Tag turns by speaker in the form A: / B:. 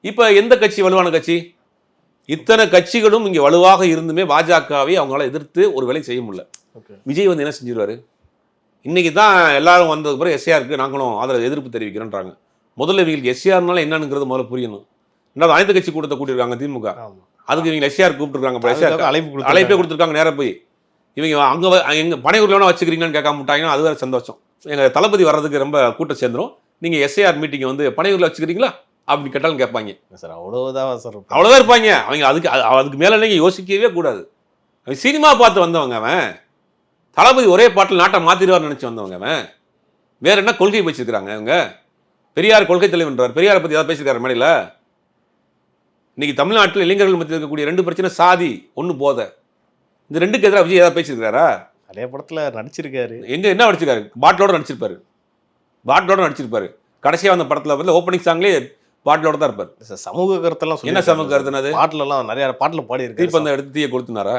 A: இப்போ எந்த கட்சி வலுவான கட்சி? இத்தனை கட்சிகளும் இங்கே வலுவாக இருந்துமே பாஜகவை அவங்களால எதிர்த்து ஒரு வேலை செய்ய முடியல. விஜய் வந்து என்ன செஞ்சிருவாரு? இன்னைக்கு தான் எல்லாரும் வந்ததுக்கு பிறகு எஸ்ஏஆருக்கு நாங்களும் அதில் எதிர்ப்பு தெரிவிக்கிறோன்றாங்க. முதல்ல இவங்களுக்கு எஸ்ஏஆர்னால என்னங்கிறது முதல்ல புரியணும். ரெண்டாவது அனைத்து கட்சி கூட்டத்தை கூட்டியிருக்காங்க திமுக. அதுக்கு இவங்க எஸ்ஏஆர் கூப்பிட்டுருக்காங்க, அழைப்பே கொடுத்துருக்காங்க நேராக போய். இவங்க அங்கே எங்கள் பனையூரில் வேணா வச்சுக்கிறீங்கன்னு கேட்காம விட்டாங்கன்னா அது வேறு சந்தோஷம். எங்கள் தளபதி வர்றதுக்கு ரொம்ப கூட்டம் சேர்ந்துடும், நீங்கள் எஸ்ஏஆர் மீட்டிங்கை வந்து பனையூரில் வச்சுக்கிறீங்களா அப்படின்னு கேட்டாலும் கேட்பாங்க
B: சார். அவ்வளோதான் சார்,
A: அவ்வளோதான் இருப்பாங்க அவங்க. அதுக்கு மேலே நீங்கள் யோசிக்கவே கூடாது. அவன் சினிமா பார்த்து வந்தவங்க, அவன் தளபதி ஒரே பாட்டில் நாட்டை மாற்றிடுவார்னு நினச்சி வந்தவங்க. அவன் வேற என்ன கொள்கை வச்சிருக்கிறாங்க அவங்க? பெரியார் கொள்கை தலைவன்றார், பெரியாரை பற்றி ஏதாவது பேசியிருக்காரு மேடையில்? இன்னைக்கு தமிழ்நாட்டில் இளைஞர்கள் மத்தியில் இருக்கக்கூடிய 2 பிரச்சனை, சாதி ஒன்று போதை. இந்த 2க்கு எதிராக விஜய் ஏதாவது பேசியிருக்காரா?
B: நிறைய படத்தில் நடிச்சிருக்காரு.
A: எங்கே என்ன நடிச்சிருக்காரு? பாட்டிலோட நடிச்சிருப்பாரு. கடைசியாக அந்த படத்தில் வந்து ஓப்பனிங் சாங்லேயே பாட்டிலோட தான் இருப்பார்.
B: சமூக கருத்தெல்லாம்
A: என்ன சமூக கருத்துனது?
B: பாட்டிலெல்லாம் நிறைய பாட்டில் பாடி இருக்கு.
A: தீப்பந்தம் எடுத்து தீயை கொளுத்துனாரா?